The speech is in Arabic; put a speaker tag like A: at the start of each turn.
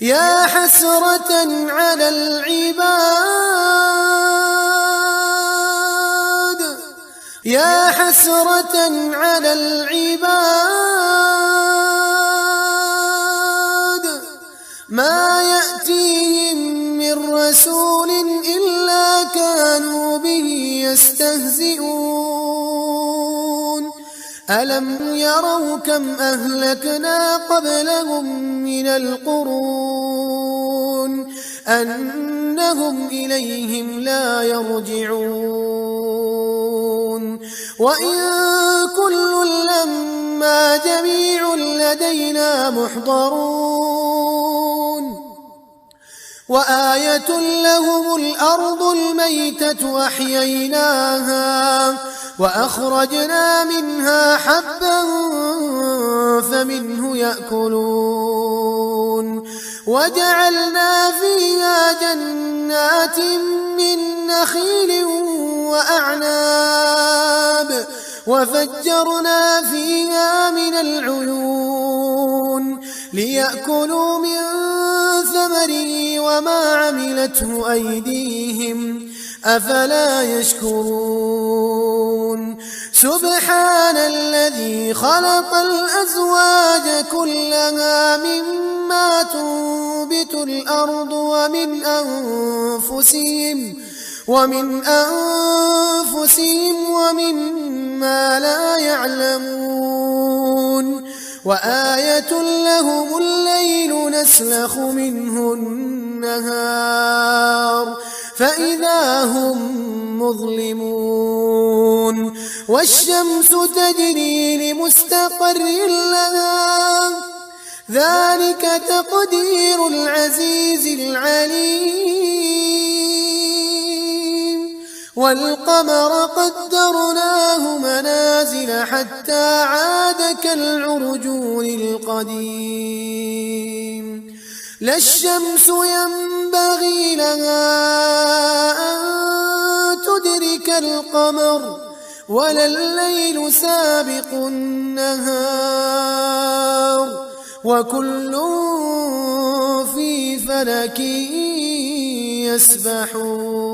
A: يا حسرة على العباد يا حسرة على العباد ما يأتيهم من رسول إلا كانوا به يستهزئون ألم يروا كم أهلكنا قبلهم من القرون أنهم إليهم لا يرجعون وإن كل لما جميع لدينا محضرون وآية لهم الأرض الميتة أحييناها وأخرجنا منها حبا فمنه يأكلون وجعلنا فيها جنات من نخيل وأعناب وفجرنا فيها من العيون ليأكلوا من ثمره وما عملته أيديهم أفلا يشكرون سبحان الذي خلق الأزواج كلها مما تنبت الأرض ومن أنفسهم ومما لا يعلمون وآية لهم الليل نسلخ منه النهار فإذا هم مظلمون والشمس تجري لمستقر لها ذلك تقدير العزيز العليم والقمر قدرناه منازل حتى عاد كالعرجون القديم لا الشمس ينبغي لها أن تدرك القمر ولا الليل سابق النهار وكل في فلك يسبحون